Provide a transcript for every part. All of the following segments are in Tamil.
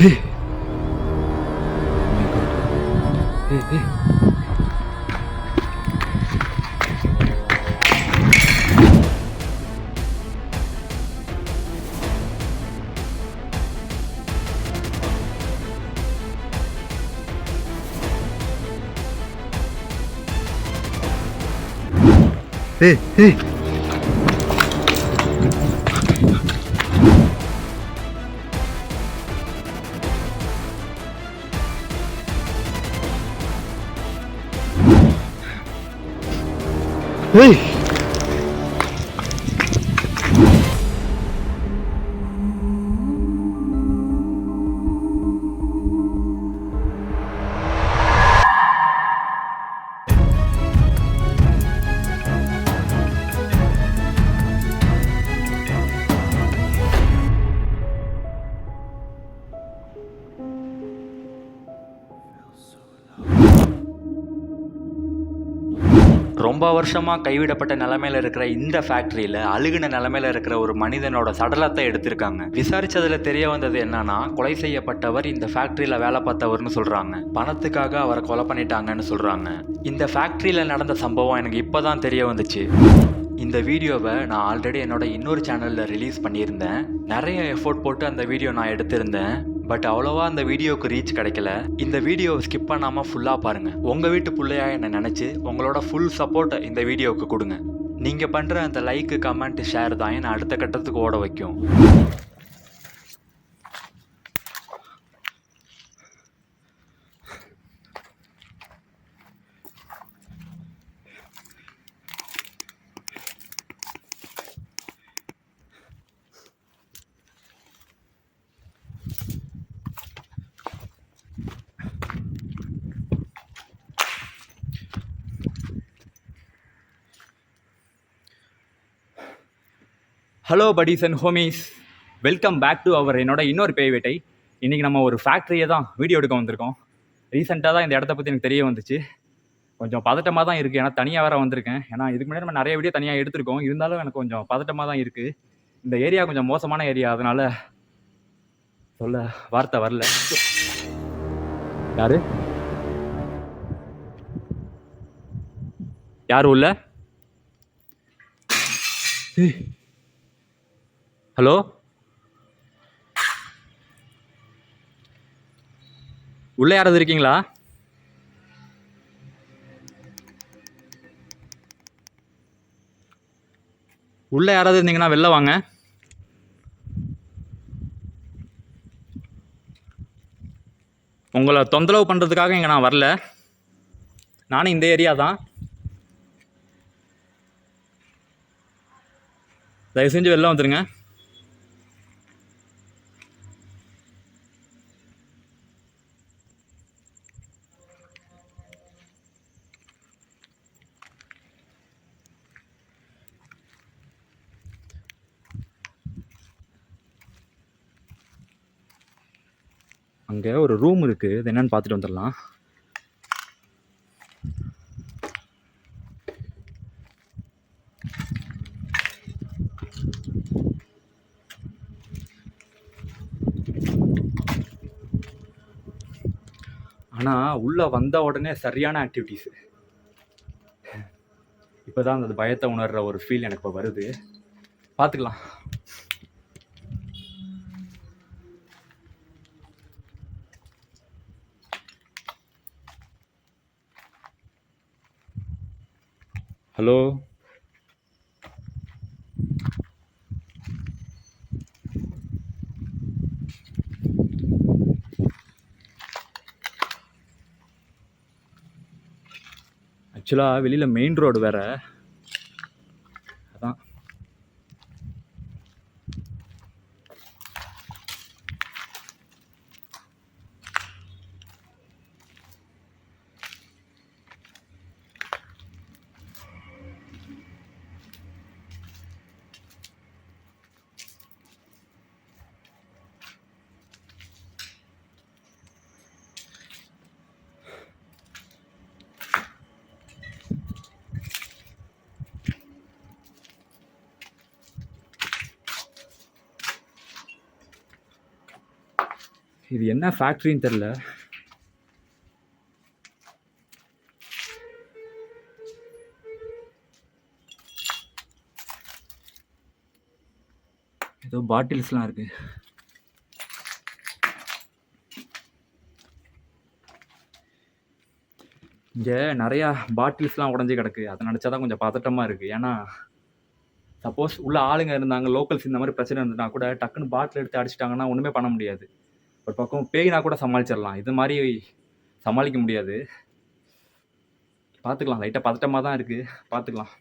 Hey. Oh my god. Hey. Hey, hey. Hey. ரொம்ப வருஷமாக கைவிடப்பட்ட நிலமையில இருக்கிற இந்த ஃபேக்ட்ரியில் அழுகின நிலமையில இருக்கிற ஒரு மனிதனோட சடலத்தை எடுத்திருக்காங்க. விசாரிச்சதுல தெரிய வந்தது என்னன்னா, கொலை செய்யப்பட்டவர் இந்த ஃபேக்ட்ரியில் வேலை பார்த்தவர்னு சொல்றாங்க. பணத்துக்காக அவரை கொலை பண்ணிட்டாங்கன்னு சொல்றாங்க. இந்த ஃபேக்ட்ரியில் நடந்த சம்பவம் எனக்கு இப்போதான் தெரிய வந்துச்சு. இந்த வீடியோவை நான் ஆல்ரெடி என்னோட இன்னொரு சேனலில் ரிலீஸ் பண்ணியிருந்தேன். நிறைய எஃபோர்ட் போட்டு அந்த வீடியோ நான் எடுத்திருந்தேன். பட் அவ்வளோவா அந்த வீடியோவுக்கு ரீச் கிடைக்கல. இந்த வீடியோவை ஸ்கிப் பண்ணாமல் ஃபுல்லாக பாருங்கள். உங்கள் வீட்டு பிள்ளையா என்னை நினச்சி உங்களோட ஃபுல் சப்போர்ட்டை இந்த வீடியோவுக்கு கொடுங்க. நீங்கள் பண்ணுற அந்த லைக்கு, கமெண்ட், ஷேர் தான் என்னை அடுத்த கட்டத்துக்கு ஓட வைக்கும். Hello buddies and homies, welcome back to our என்னோட இன்னொரு பேய் வேட்டை. இன்றைக்கி நம்ம ஒரு ஃபேக்ட்ரியை தான் வீடியோ எடுக்க வந்திருக்கோம். ரீசெண்டாக தான் இந்த இடத்த பற்றி எனக்கு தெரிய வந்துச்சு. கொஞ்சம் பதட்டமாக தான் இருக்குது, ஏன்னா தனியாக வேறு வந்திருக்கேன். ஏன்னா இதுக்கு முன்னாடி நம்ம நிறைய வீடியோ தனியாக எடுத்திருக்கோம். இருந்தாலும் எனக்கு கொஞ்சம் பதட்டமாக தான் இருக்குது. இந்த ஏரியா கொஞ்சம் மோசமான ஏரியா, அதனால் சொல்ல வார்த்தை வரல. யாரு யார் உள்ள? ஹலோ, உள்ள யாராவது இருக்கீங்களா? உள்ள யாராவது இருந்தீங்கன்னா வெளில வாங்க. உங்களை தொந்தரவு பண்ணுறதுக்காக இங்கே நான் வரல. நானும் இந்த ஏரியா தான். தயவு செஞ்சு வெளில வந்துடுங்க. அங்கே ஒரு ரூம் இருக்குது, இது என்னன்னு பார்த்துட்டு வந்துடலாம். ஆனால் உள்ளே வந்த உடனே சரியான ஆக்டிவிட்டீஸு. இப்போ தான் அந்த பயத்தை உணர்கிற ஒரு ஃபீல் எனக்கு இப்போ வருது. பார்த்துக்கலாம். ஹலோ, ஆக்சுவலாக வெளியில் மெயின் ரோடு வேறு, அதான். இது என்ன ஃபேக்ட்ரின்னு தெரில. ஏதோ பாட்டில்ஸ்லாம் இருக்கு. இங்கே நிறையா பாட்டில்ஸ்லாம் உடஞ்சி கிடக்கு. அதை நினச்சா தான் கொஞ்சம் பதட்டமாக இருக்குது. ஏன்னா சப்போஸ் உள்ள ஆளுங்க இருந்தாங்க, லோக்கல்ஸ் இந்த மாதிரி பிரச்சனை இருந்ததுன்னா கூட டக்குன்னு பாட்டில் எடுத்து அடிச்சிட்டாங்கன்னா ஒன்றுமே பண்ண முடியாது. ஒரு பக்கம் பேய்னா கூட சமாளிச்சிடலாம், இது மாதிரி சமாளிக்க முடியாது. பார்த்துக்கலாம், லைட்டாக பதட்டமாக தான் இருக்குது, பார்த்துக்கலாம்.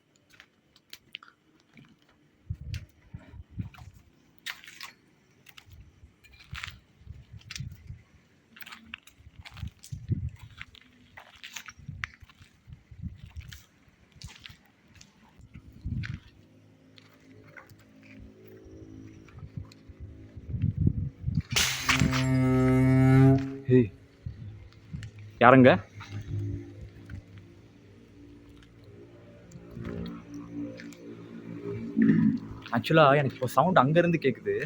ஏய், யாருங்க? ஆக்சுவலாக எனக்கு இப்போ சவுண்ட் அங்கேருந்து கேட்குது.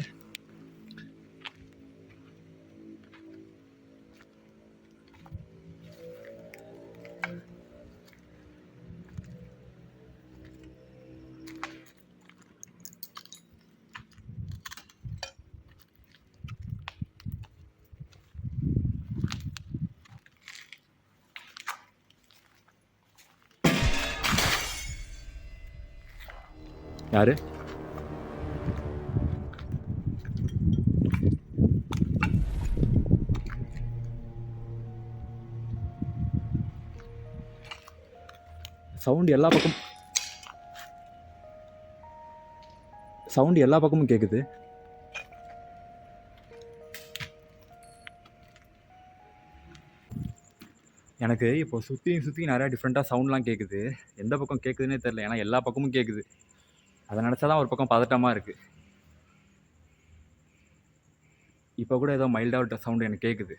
யாரு? சவுண்ட் எல்லா பக்கமும் கேட்குது. எனக்கு இப்போ சுற்றி நிறையா டிஃப்ரெண்ட்டாக சவுண்ட்லாம் கேட்குது. எந்த பக்கம் கேட்குதுன்னே தெரில, ஏன்னா எல்லா பக்கமும் கேட்குது. அதை நினச்சா தான் ஒரு பக்கம் பதட்டமாக இருக்குது. இப்போ கூட ஏதோ மைல்டாக சவுண்டு எனக்கு கேட்குது.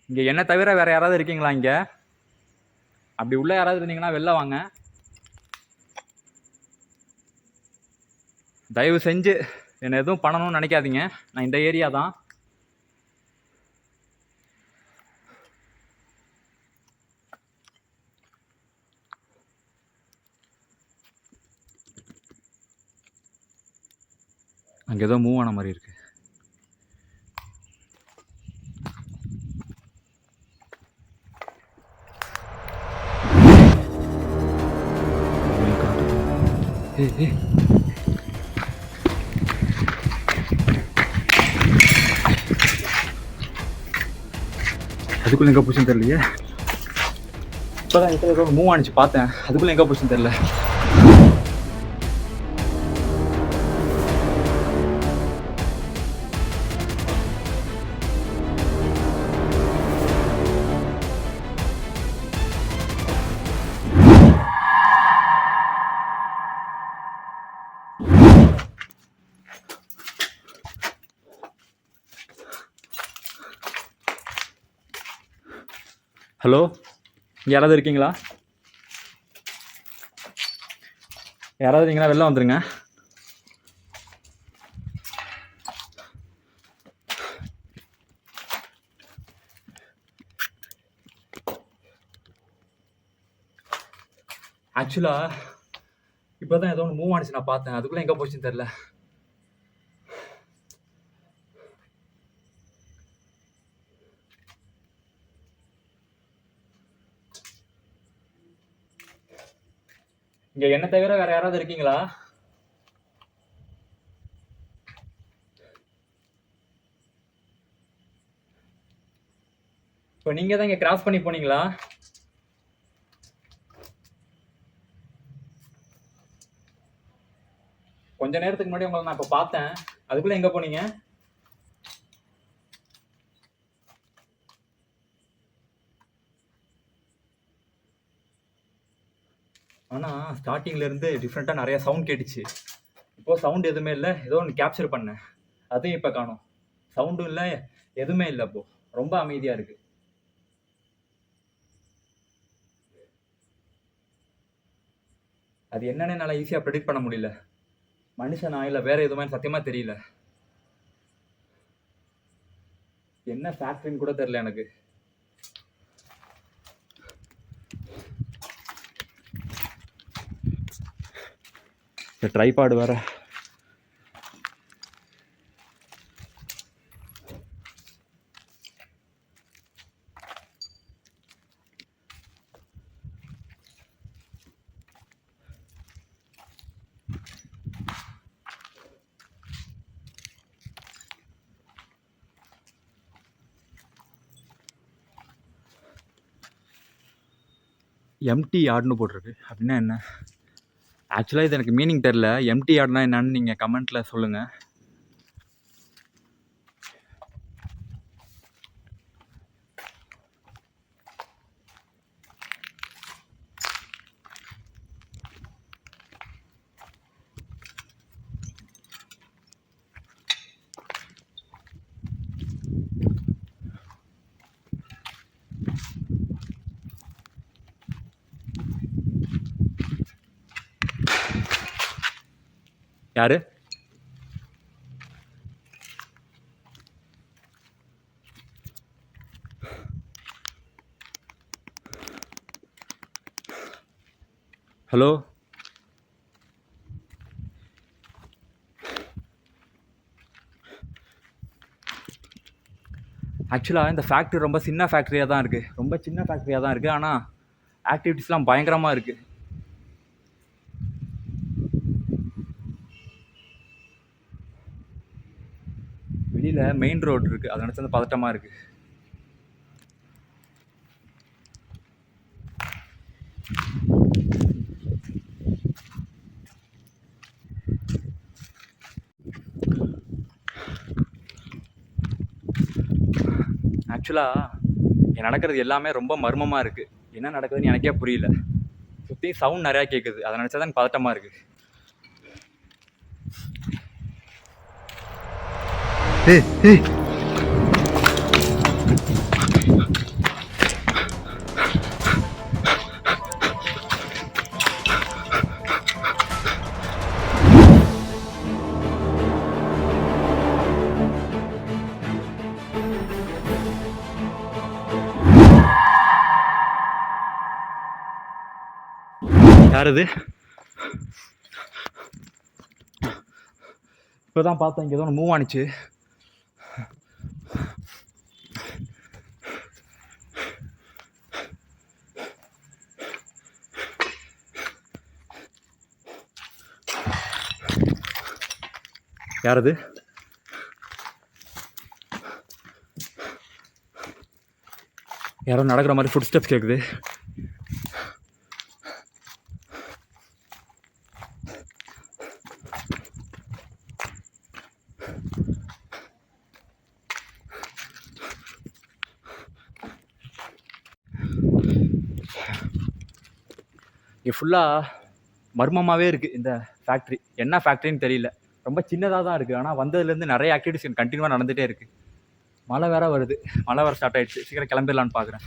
இங்கே என்ன தவிர வேறு யாராவது இருக்கீங்களா இங்கே? அப்படி உள்ள யாராவது இருந்தீங்கன்னா வெளில வாங்க. தயவு செஞ்சு என்னை எதுவும் பண்ணணும்னு நினைக்காதீங்க. நான் இந்த ஏரியா தான். அங்கே ஏதோ மூவ் ஆன மாதிரி இருக்கு. ஏய், அதுக்குள்ள எங்கே போச்சுன்னு தெரியலையே. இப்போதான் ஏதோ மூவ் ஆனிச்சு பார்த்தேன், அதுக்குள்ள எங்கே போச்சுன்னு தெரியல. ஹலோ, யாராவது இருக்கீங்களா? யாராவது இருக்கீங்களா? வெளில வந்துருங்க. ஆக்சுவலாக இப்போ தான் ஏதோ ஒன்று மூவ் ஆனிச்சு, நான் பார்த்தேன். அதுக்குள்ளே எங்கே போச்சுன்னு தெரில. இங்கே என்ன தவிர வேற யாராவது இருக்கீங்களா? இப்போ நீங்கள் தான் இங்கே கிராஸ் பண்ணி போனீங்களா? கொஞ்ச நேரத்துக்கு முன்னாடி உங்களை நான் இப்போ பார்த்தேன், அதுக்குள்ளே எங்கே போனீங்க? ஆனால் ஸ்டார்டிங்லேருந்து டிஃப்ரெண்ட்டாக நிறையா சவுண்ட் கேட்டுச்சு. இப்போது சவுண்ட் எதுவுமே இல்லை. ஏதோ ஒன்று கேப்சர் பண்ணேன், அதையும் இப்போ காணோம். சவுண்டும் இல்லை, எதுவுமே இல்லை. இப்போது ரொம்ப அமைதியாக இருக்குது. அது என்னன்னு என்னால் ஈஸியாக ப்ரெடிக்ட் பண்ண முடியல. மனுஷனா இல்லை வேறு எதுவுமே சத்தியமாக தெரியல. என்ன ஃபேக்ட்ரின்னு கூட தெரியல எனக்கு. இந்த ட்ரைபாடு வேற. எம்டி யார்டுன்னு போட்டிருக்கு. அப்படின்னா என்ன? ஆக்சுவலாக இது எனக்கு மீனிங் தெரில. எம்டி யார்டுனா என்னன்னு நீங்கள் கமெண்ட்டில் சொல்லுங்கள். யாரு? ஹலோ? ஆக்சுவலாக இந்த ஃபேக்ட்ரி ரொம்ப சின்ன ஃபேக்ட்ரியாக தான் இருக்குது. ரொம்ப சின்ன ஃபேக்ட்ரியாக தான் இருக்குது. ஆனால் ஆக்டிவிட்டீஸ்லாம் பயங்கரமாக இருக்குது. வெளியில் மெயின் ரோடு இருக்குது. அதை நினச்சி வந்து பதட்டமாக இருக்குது. ஆக்சுவலாக இங்கே நடக்கிறது எல்லாமே ரொம்ப மர்மமாக இருக்குது. என்ன நடக்குதுன்னு எனக்கே புரியல. சுற்றி சவுண்ட் நிறையா கேட்குது. அதை நினச்சா தான் எனக்கு பதட்டமாக இருக்குது. யார் இது? இப்போ தான் பார்த்தேன், இங்கே ஏதோ ஒன்று மூவ் ஆனிச்சு. யார் அது? யாரோ நடக்கிற மாதிரி ஃபுட் ஸ்டெப்ஸ் கேட்குது. இங்கே ஃபுல்லாக மர்மமாகவே இருக்குது இந்த ஃபேக்ட்ரி. என்ன ஃபேக்ட்ரின்னு தெரியல. ரொம்ப சின்னதாக தான் இருக்குது. ஆனால் வந்ததுலேருந்து நிறைய ஆக்டிவிட்டிஸ் கண்டினியூவாக நடந்துகிட்டே இருக்குது. மழை வேறு வருது. மழை வேறு ஸ்டார்ட் ஆகிடுச்சு. சீக்கிரம் கிளம்பிடலான்னு பார்க்குறேன்.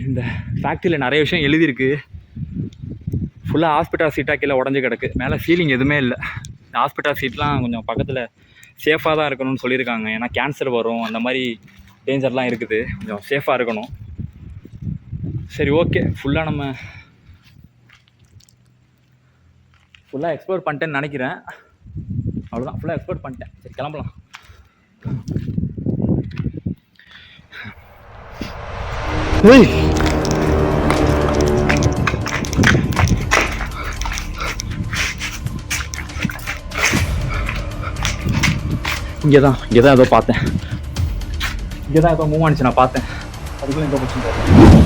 இந்த ஃபேக்ட்ரியில் நிறைய விஷயம் எழுதியிருக்கு. ஃபுல்லாக ஹாஸ்பிட்டல் சீட்டாக கீழே உடஞ்சி கிடக்கு. மேலே சீலிங் எதுவுமே இல்லை. இந்த ஹாஸ்பிட்டல் சீட்லாம் கொஞ்சம் பக்கத்தில் சேஃபாக தான் இருக்கணும்னு சொல்லியிருக்காங்க. ஏன்னா கேன்சர் வரும், அந்த மாதிரி டேஞ்சர்லாம் இருக்குது. கொஞ்சம் சேஃபாக இருக்கணும். சரி, ஓகே. ஃபுல்லாக எக்ஸ்ப்ளோர் பண்ணிட்டேன்னு நினைக்கிறேன். அவ்வளோதான், ஃபுல்லாக எக்ஸ்ப்ளோர் பண்ணிட்டேன். சரி, கிளம்பலாம். இங்கே தான் ஏதோ பார்த்தேன். இங்கே தான் ஏதோ மூவ் ஆனிச்சு, நான் பார்த்தேன். அதுக்குள்ளே எங்கே போச்சுன்னு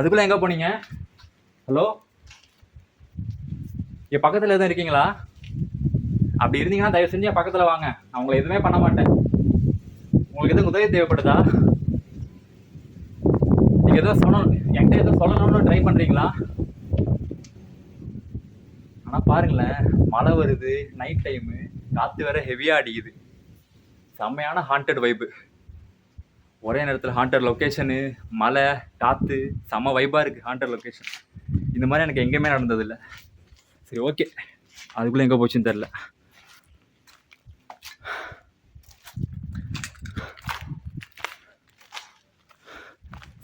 அதுக்குள்ளே எங்கே போனீங்க? ஹலோ, என் பக்கத்தில் எதுவும் இருக்கீங்களா? அப்படி இருந்தீங்கன்னா தயவு செஞ்சு என் பக்கத்தில் வாங்க. நான் உங்களை எதுவுமே பண்ண மாட்டேன். உங்களுக்கு எதுவும் உதவி தேவைப்படுதா? நீங்கள் எதோ என்கிட்ட எதோ சொல்லணும்னு ட்ரை பண்ணுறீங்களா? ஆனால் பாருங்களேன், மழை வருது, நைட் டைமு, காற்று வேற ஹெவியாக அடிக்குது. செம்மையான ஹாண்டட் வைப்பு. ஒரே நேரத்தில் ஹாண்டர் லொக்கேஷனு, மலை, காற்று, செம்ம வைப்பாக இருக்குது ஹாண்டர் லொக்கேஷன். இந்த மாதிரி எனக்கு எங்கேயுமே நடந்ததில்லை. சரி ஓகே, அதுக்குள்ளே எங்கே போச்சுன்னு தெரில.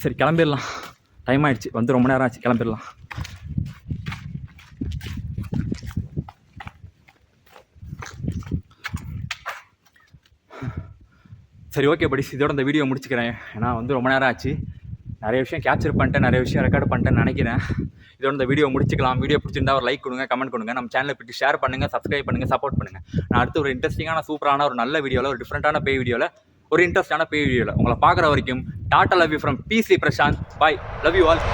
சரி கிளம்பிடலாம், டைம் ஆயிடுச்சு, வந்து ரொம்ப நேரம் ஆச்சு, கிளம்பிடலாம். சரி ஓகே படிஸ், இதோட இந்த வீடியோ முடிச்சுக்கிறேன். ஏன்னா வந்து ரொம்ப நேரம் ஆச்சு, நிறைய விஷயம் கேப்சர் பண்ணிட்டேன், நிறைய விஷயம் ரெக்கார்ட் பண்ணிட்டேன்னு நினைக்கிறேன். இதோட இந்த வீடியோ முடிச்சுக்கலாம். வீடியோ பிடிச்சிருந்தா ஒரு லைக் கொடுங்க, கமெண்ட் கொடுங்க, நம்ம சேனலை பற்றி ஷேர் பண்ணுங்கள், சப்ஸ்கிரைப் பண்ணுங்கள், சப்போர்ட் பண்ணுங்கள். நான் அடுத்து ஒரு இன்ட்ரெஸ்டிங்கான சூப்பரான ஒரு நல்ல வீடியோவில், ஒரு டிஃப்ரெண்ட்டான பேய் வீடியோவில், ஒரு இன்ட்ரெஸ்டான பேய் வீடியோவில் உங்களை பார்க்குற வரைக்கும் டாட்டா, love you from PC Prashanth. Bye, love you all.